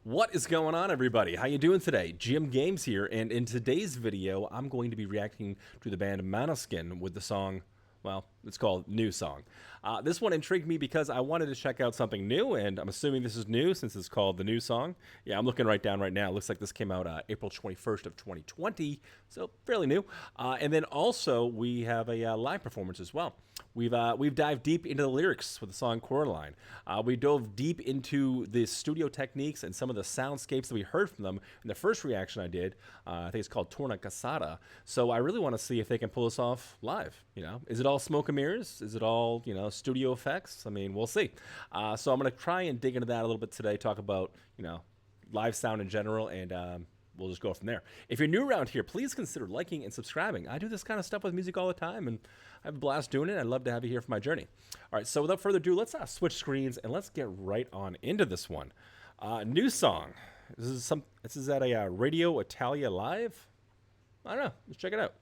What is going on, everybody? How you doing today? Jim Games here, and in today's video, I'm going to be reacting to the band Maneskin with the song, well, it's called New Song. This one intrigued me because I wanted to check out something new, and I'm assuming this is new since it's called The New Song. Yeah, I'm looking right down right now. It looks like this came out April 21st of 2020, so fairly new. And then also, we have a live performance as well. We've dived deep into the lyrics with the song Coraline. We dove deep into the studio techniques and some of the soundscapes that we heard from them in the first reaction I did. I think it's called Torna Casada. So I really want to see if they can pull this off live. You know, is it all smoke and mirrors? Is it all, you know, studio effects? I mean, we'll see. So I'm going to try and dig into that a little bit today, talk about, you know, live sound in general, and we'll just go from there. If you're new around here, please consider liking and subscribing. I do this kind of stuff with music all the time, and I have a blast doing it. I'd love to have you here for my journey. All right, so without further ado, let's switch screens, and let's get right on into this one. New Song. This is at a Radio Italia Live? I don't know. Let's check it out.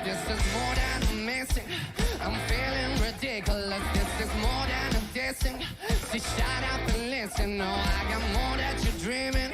This is more than amazing. I'm feeling ridiculous. This is more than a dissing. So shut up and listen. No, I got more that you're dreaming.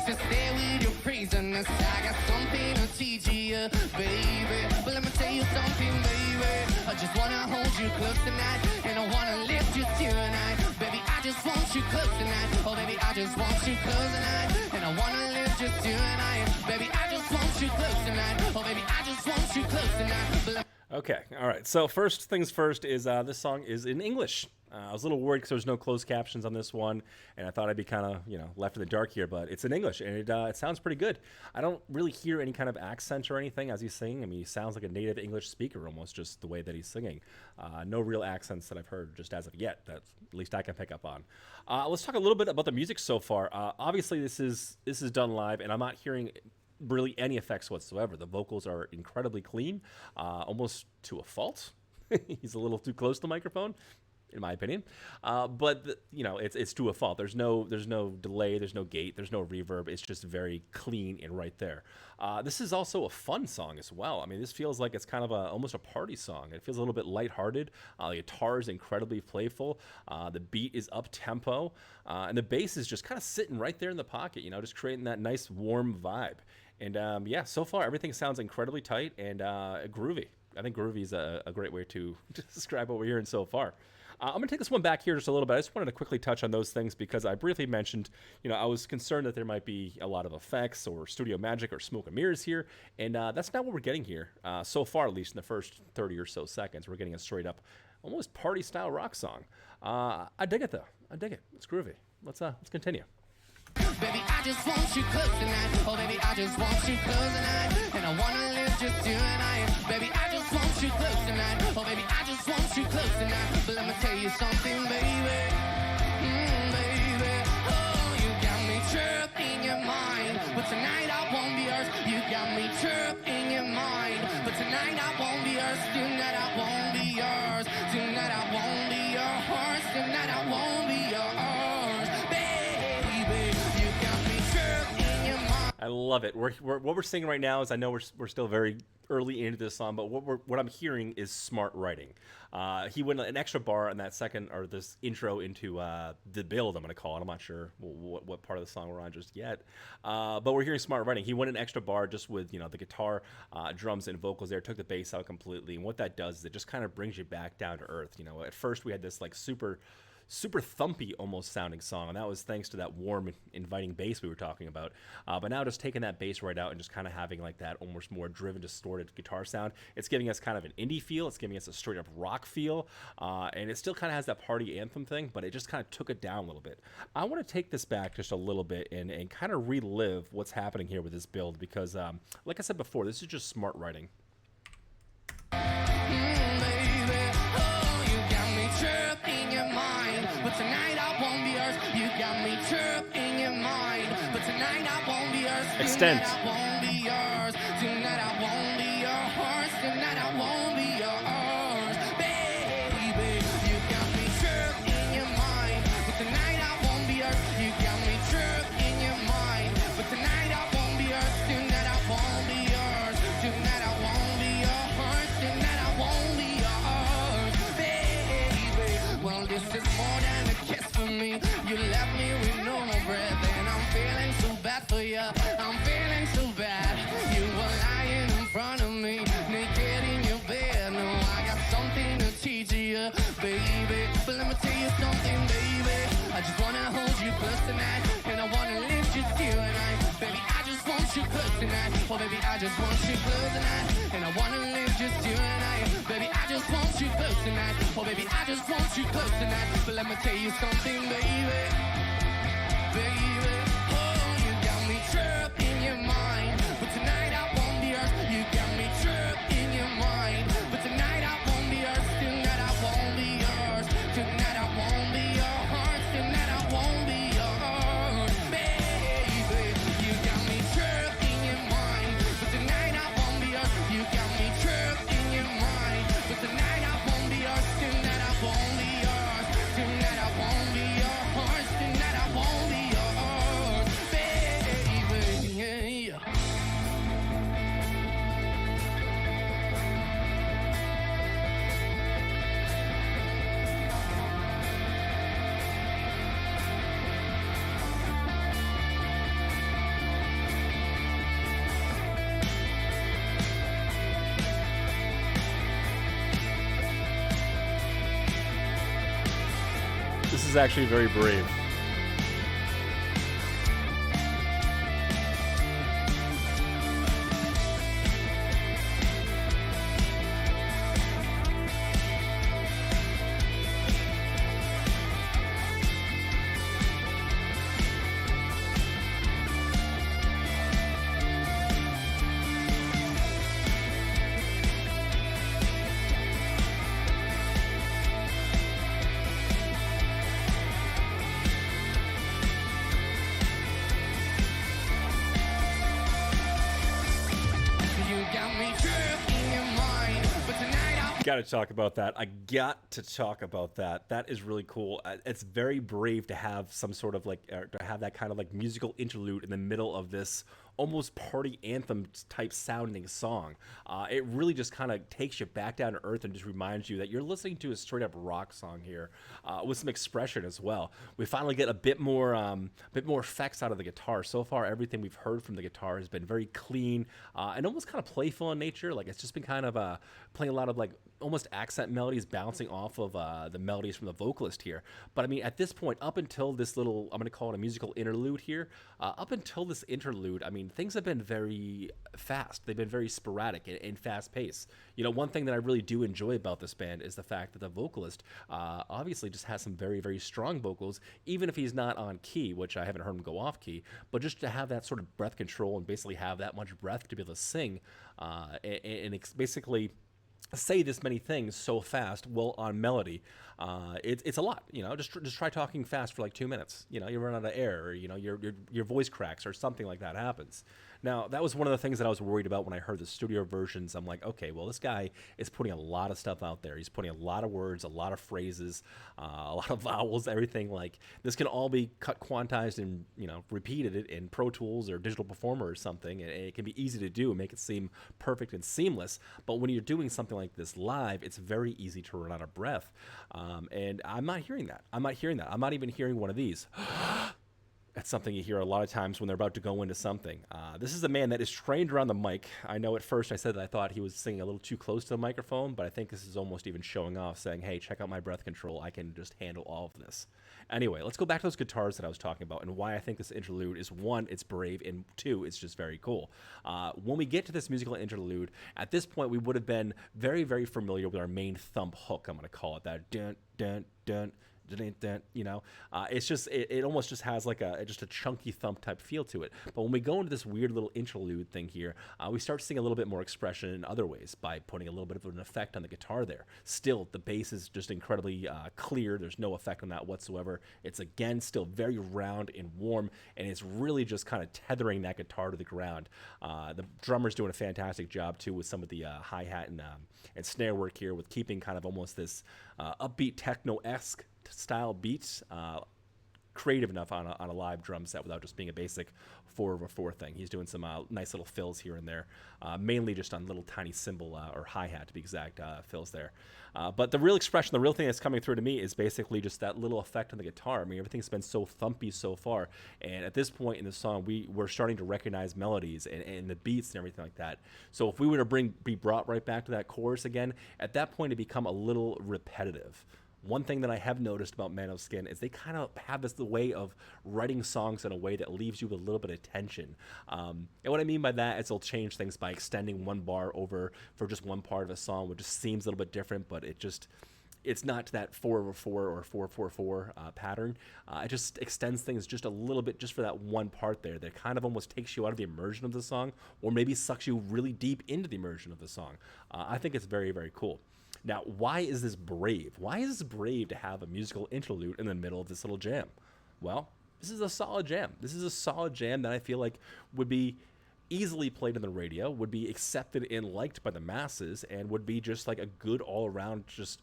So stay with your prisoners. I got something to teach you, baby. But let me tell you something, baby. I just wanna hold you close tonight, and I wanna lift you tonight, baby. I just want you close tonight. Oh, baby, I just want you close tonight, and I wanna lift you tonight, baby. I just want you close tonight. Oh, baby, I just want you close tonight. Okay, all right. So first things first is this song is in English. I was a little worried because there's no closed captions on this one, and I thought I'd be kind of, you know, left in the dark here, but it's in English, and it sounds pretty good. I don't really hear any kind of accent or anything as he's singing. I mean, he sounds like a native English speaker almost, just the way that he's singing. No real accents that I've heard just as of yet, that at least I can pick up on. Let's talk a little bit about the music so far. Obviously, this is done live, and I'm not hearing really any effects whatsoever. The vocals are incredibly clean, almost to a fault. He's a little too close to the microphone, in my opinion, but you know, it's to a fault. There's no delay, there's no gate, there's no reverb. It's just very clean and right there. This is also a fun song as well. I mean, this feels like it's kind of almost a party song. It feels a little bit lighthearted. The guitar is incredibly playful. The beat is up tempo, and the bass is just kind of sitting right there in the pocket. You know, just creating that nice warm vibe. And yeah, so far everything sounds incredibly tight and groovy. I think groovy is a great way to describe what we're hearing so far. I'm going to take this one back here just a little bit. I just wanted to quickly touch on those things because I briefly mentioned, you know, I was concerned that there might be a lot of effects or studio magic or smoke and mirrors here, and that's not what we're getting here. So far, at least in the first 30 or so seconds, we're getting a straight up, almost party-style rock song. I dig it, though. I dig it. It's groovy. Let's continue. Baby, I just want you close tonight. Oh, baby, I just want you close tonight, and I wanna live just tonight. Baby, I just want you close tonight. Oh, baby, I just want you close tonight. But let me tell you something, baby. Baby, oh, you got me trapped in your mind, but tonight I won't be yours. You got me trapped in your mind, but tonight I won't be yours. Tonight I won't be yours. Tonight I won't be yours. Tonight I won't be yours. I love it. What we're seeing right now is, I know we're still very early into this song, but what I'm hearing is smart writing. He went an extra bar on that second, or this intro into the build, I'm going to call it. I'm not sure what part of the song we're on just yet, but we're hearing smart writing. He went an extra bar just with, you know, the guitar, drums, and vocals there, took the bass out completely, and what that does is it just kind of brings you back down to earth. You know, at first we had this like super thumpy almost sounding song, and that was thanks to that warm, inviting bass we were talking about. But now just taking that bass right out and just kind of having like that almost more driven, distorted guitar sound, it's giving us kind of an indie feel. It's giving us a straight up rock feel, and it still kind of has that party anthem thing, but it just kind of took it down a little bit. I want to take this back just a little bit and kind of relive what's happening here with this build because, like I said before, this is just smart writing. But tonight I won't be yours. You got me trapped in your mind. But tonight I won't be yours. Extent. Tonight I won't be yours. Tonight I won't be yours. Tonight I won't be yours. Baby, you got me trapped in Well, this is more than a kiss for me. You left me with no more breath, and I'm feeling so bad for you. I'm feeling so bad. You were lying in front of me, naked in your bed. No, I got something to teach you, baby. But let me tell you something, baby. I just wanna hold you close tonight, and I wanna lift you to tonight. Baby, I just want you close tonight. Oh, baby, I just want you close tonight, and I wanna lift you to tonight. Baby, I just want you close tonight. Oh, baby, I just want you close tonight. But let me tell you something, baby. Baby, oh, you got me trapped in your mind. But tonight I won't be yours. You got me trapped in your mind. But tonight I won't be yours. Tonight I won't be yours. Tonight I won't be yours. Tonight I won't be yours. Baby, you got me trapped in your mind. But tonight I won't be yours. You got me trapped in your mind. But tonight I won't be yours. Tonight I won't be yours. Tonight I won't be yours. Tonight I won't be yours. Baby, yeah. This is actually very brave. Got to talk about that. I got to talk about that. That is really cool. It's very brave to have some sort of like, to have that kind of like musical interlude in the middle of this almost party anthem type sounding song. It really just kind of takes you back down to earth and just reminds you that you're listening to a straight up rock song here, with some expression as well. We finally get a bit more effects out of the guitar. So far, everything we've heard from the guitar has been very clean, and almost kind of playful in nature. Like it's just been kind of playing a lot of like almost accent melodies bouncing off of the melodies from the vocalist here. But I mean, at this point, up until this little, I'm going to call it a musical interlude here, up until this interlude, I mean, things have been very fast. They've been very sporadic and fast paced. You know, one thing that I really do enjoy about this band is the fact that the vocalist obviously just has some very, very strong vocals, even if he's not on key, which I haven't heard him go off key, but just to have that sort of breath control and basically have that much breath to be able to sing, and it's basically say this many things so fast, well, on melody, it's a lot. You know, just try talking fast for like 2 minutes. You know, you run out of air, or you know, your voice cracks, or something like that happens. Now, that was one of the things that I was worried about when I heard the studio versions. I'm like, okay, well, this guy is putting a lot of stuff out there. He's putting a lot of words, a lot of phrases, a lot of vowels, everything. Like, this can all be cut, quantized, and, you know, repeated in Pro Tools or Digital Performer or something, and it can be easy to do and make it seem perfect and seamless. But when you're doing something like this live, it's very easy to run out of breath. And I'm not hearing that. I'm not even hearing one of these. That's something you hear a lot of times when they're about to go into something. This is a man that is trained around the mic. I know at first I said that I thought he was singing a little too close to the microphone, but I think this is almost even showing off, saying, hey, check out my breath control. I can just handle all of this. Anyway, let's go back to those guitars that I was talking about and why I think this interlude is, one, it's brave, and two, it's just very cool. When we get to this musical interlude, at this point, we would have been very, very familiar with our main thump hook, I'm going to call it that. Dun, dun, dun. You know, it's just it almost just has like a chunky thump type feel to it. But when we go into this weird little interlude thing here, we start seeing a little bit more expression in other ways by putting a little bit of an effect on the guitar there. Still, the bass is just incredibly clear. There's no effect on that whatsoever. It's again still very round and warm, and it's really just kind of tethering that guitar to the ground. The drummer's doing a fantastic job too with some of the hi-hat and snare work here, with keeping kind of almost this upbeat techno-esque style beats, creative enough on a live drum set without just being a basic 4/4 thing. He's doing some nice little fills here and there, mainly just on little tiny cymbal or hi-hat to be exact, fills there. But the real expression, the real thing that's coming through to me is basically just that little effect on the guitar. I mean, everything's been so thumpy so far, and at this point in the song, we're starting to recognize melodies and the beats and everything like that. So if we were to be brought right back to that chorus again, at that point it become a little repetitive. One thing that I have noticed about Maneskin is they kind of have the way of writing songs in a way that leaves you with a little bit of tension. And what I mean by that is they'll change things by extending one bar over for just one part of a song, which just seems a little bit different, but it's not to that 4/4 or 4/4 pattern. It just extends things just a little bit just for that one part there that kind of almost takes you out of the immersion of the song, or maybe sucks you really deep into the immersion of the song. I think it's very, very cool. Now, why is this brave? Why is this brave to have a musical interlude in the middle of this little jam? Well, this is a solid jam. This is a solid jam that I feel like would be easily played on the radio, would be accepted and liked by the masses, and would be just like a good all-around, just,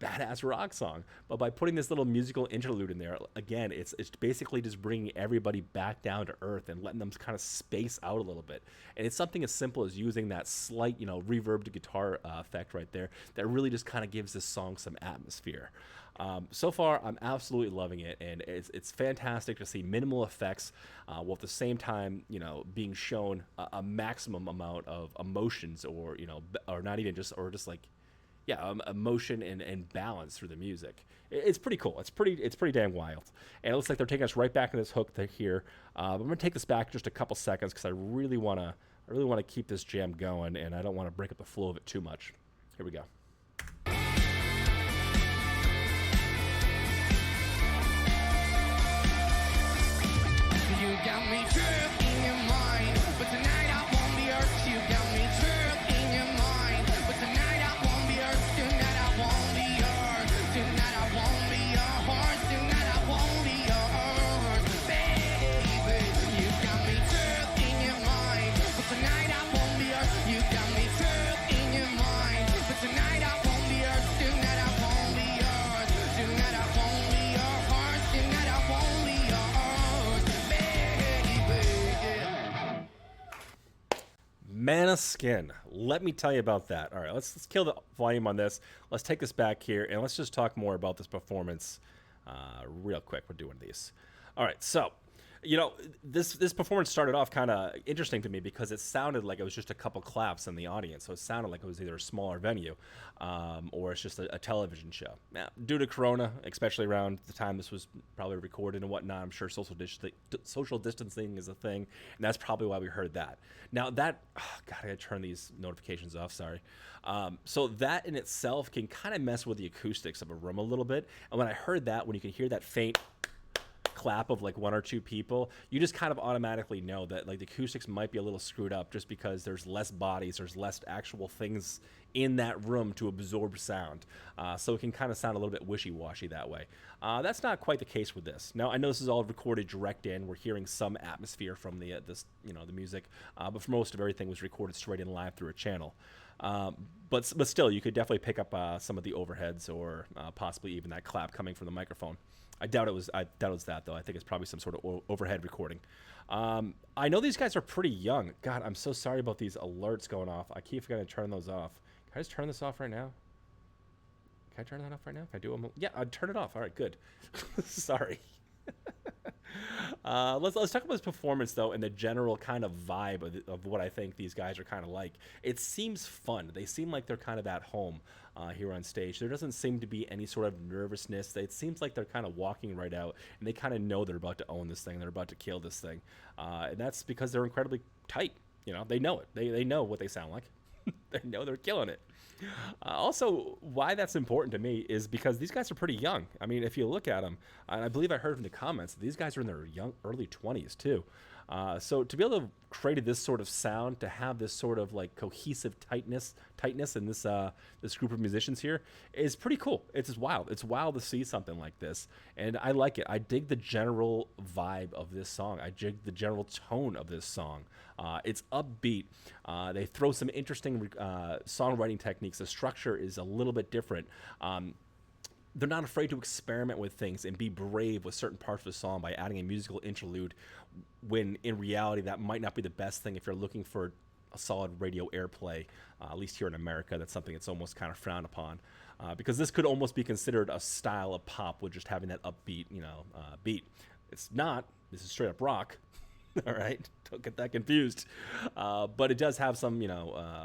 badass rock song. But by putting this little musical interlude in there, again, it's basically just bringing everybody back down to earth and letting them kind of space out a little bit. And it's something as simple as using that slight, reverb guitar effect right there that really just kind of gives this song some atmosphere. So far, I'm absolutely loving it, and it's fantastic to see minimal effects while at the same time, being shown a maximum amount of emotions, or not even just, or just like, emotion and balance through the music. It's pretty cool. It's pretty damn wild. And it looks like they're taking us right back in this hook here. I'm gonna take this back just a couple seconds because I really wanna keep this jam going, and I don't want to break up the flow of it too much. Here we go. You got me trapped in your mind, but tonight I won't be hurt. You got me trapped in your mind, but tonight I won't be hurt. Tonight I won't be hurt. Tonight I won't be your horse. Tonight I won't be yours, baby. You got me trapped in your mind, but tonight I won't be hurt. You got me trapped in your mind, but tonight I won't be hurt. Tonight I won't be yours. Tonight I won't be your horse. Tonight I won't be yours, baby. Maneskin. Let me tell you about that. All right, let's kill the volume on this. Let's take this back here, and let's just talk more about this performance real quick. We're doing these. All right, so this performance started off kind of interesting to me because it sounded like it was just a couple claps in the audience. So it sounded like it was either a smaller venue or it's just a television show. Now, due to Corona, especially around the time this was probably recorded and whatnot, I'm sure social distancing is a thing, and that's probably why we heard that. Now God, I gotta turn these notifications off, sorry. So that in itself can kind of mess with the acoustics of a room a little bit. And when I heard that, when you can hear that faint clap of like one or two people, you just kind of automatically know that like the acoustics might be a little screwed up just because there's less bodies, there's less actual things in that room to absorb sound. So it can kind of sound a little bit wishy-washy that way. That's not quite the case with this. Now, I know this is all recorded direct in. We're hearing some atmosphere from the music, but for most of everything was recorded straight in live through a channel. But still, you could definitely pick up some of the overheads or possibly even that clap coming from the microphone. I doubt it was that, though. I think it's probably some sort of overhead recording. I know these guys are pretty young. God, I'm so sorry about these alerts going off. I keep forgetting to turn those off. Can I just turn this off right now? Can I turn that off right now? Can I do them? Yeah, I'd turn it off. All right, good. Sorry. Let's talk about this performance, though, and the general kind of vibe of what I think these guys are kind of like. It seems fun. They seem like they're kind of at home here on stage. There doesn't seem to be any sort of nervousness. It seems like they're kind of walking right out, and they kind of know they're about to own this thing. They're about to kill this thing. And that's because they're incredibly tight. They know it. They know what they sound like. They know they're killing it. Also, why that's important to me is because these guys are pretty young. I mean, if you look at them, and I believe I heard from the comments, these guys are in their early 20s too. So to be able to create this sort of sound, to have this sort of like cohesive tightness in this group of musicians here is pretty cool. It's just wild. It's wild to see something like this, and I like it. I dig the general vibe of this song. I dig the general tone of this song. It's upbeat. They throw some interesting songwriting techniques. The structure is a little bit different. they're not afraid to experiment with things and be brave with certain parts of the song by adding a musical interlude when in reality that might not be the best thing if you're looking for a solid radio airplay. At least here in America, that's something that's almost kind of frowned upon, because this could almost be considered a style of pop with just having that upbeat, beat. It's not. This is straight up rock. All right, don't get that confused. But it does have some,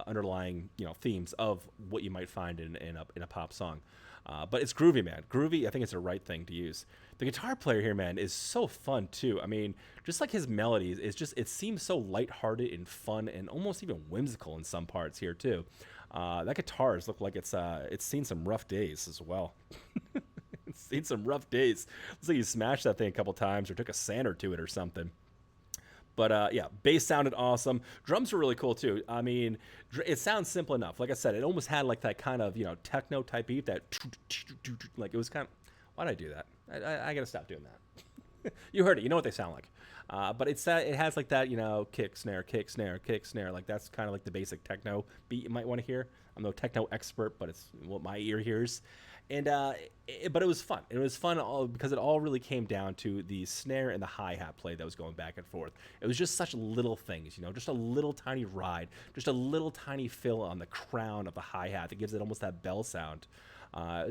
underlying, themes of what you might find in a pop song. But it's groovy, man. Groovy, I think it's the right thing to use. The guitar player here, man, is so fun, too. I mean, just like his melodies, it seems so lighthearted and fun and almost even whimsical in some parts here, too. That guitar look like it's seen some rough days as well. It's seen some rough days. Looks like you smashed that thing a couple times or took a sander to it or something. But yeah, bass sounded awesome. Drums were really cool too. I mean, it sounds simple enough. Like I said, it almost had like that kind of, techno type beat. That like it was kind of. Why'd I do that? I gotta stop doing that. You heard it. You know what they sound like. But it has like that, kick snare, kick snare, kick snare. Like that's kind of like the basic techno beat you might want to hear. I'm no techno expert, but it's what my ear hears. And but it was fun. It was fun because it all really came down to the snare and the hi-hat play that was going back and forth. It was just such little things, just a little tiny ride, just a little tiny fill on the crown of the hi-hat that gives it almost that bell sound.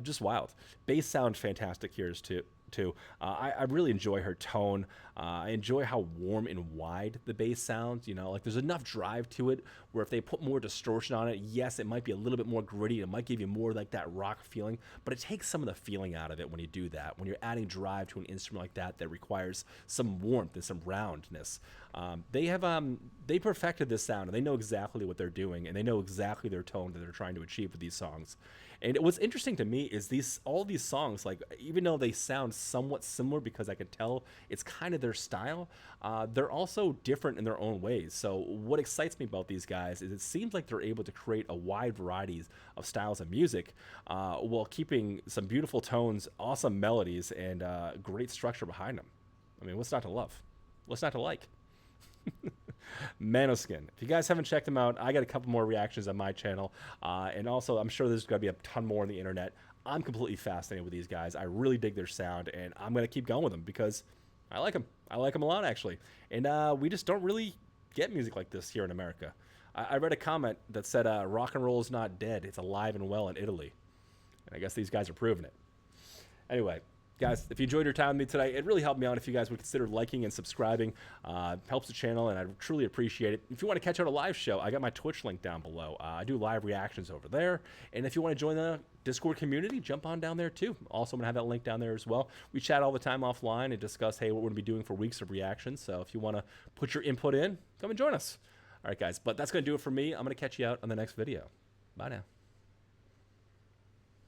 Just wild. Bass sound fantastic here too. I really enjoy her tone. I enjoy how warm and wide the bass sounds. Like there's enough drive to it where if they put more distortion on it, yes, it might be a little bit more gritty. It might give you more like that rock feeling, but it takes some of the feeling out of it when you do that. When you're adding drive to an instrument like that requires some warmth and some roundness. They perfected this sound, and they know exactly what they're doing, and they know exactly their tone that they're trying to achieve with these songs. And what's interesting to me is all these songs, like even though they sound somewhat similar because I could tell it's kind of their style, they're also different in their own ways. So what excites me about these guys is it seems like they're able to create a wide variety of styles of music while keeping some beautiful tones, awesome melodies, and great structure behind them. I mean, what's not to love? What's not to like? Maneskin. If you guys haven't checked them out, I got a couple more reactions on my channel, and also I'm sure there's going to be a ton more on the internet. I'm completely fascinated with these guys. I really dig their sound, and I'm going to keep going with them because I like them. I like them a lot, actually. And we just don't really get music like this here in America. I read a comment that said rock and roll is not dead. It's alive and well in Italy. And I guess these guys are proving it. Anyway, guys, if you enjoyed your time with me today, it really helped me out if you guys would consider liking and subscribing. Helps the channel, and I truly appreciate it. If you want to catch out a live show, I got my Twitch link down below. I do live reactions over there. And if you want to join the Discord community, jump on down there too. Also, I'm going to have that link down there as well. We chat all the time offline and discuss, hey, what we're going to be doing for weeks of reactions. So if you want to put your input in, come and join us. All right, guys, but that's going to do it for me. I'm going to catch you out on the next video. Bye now.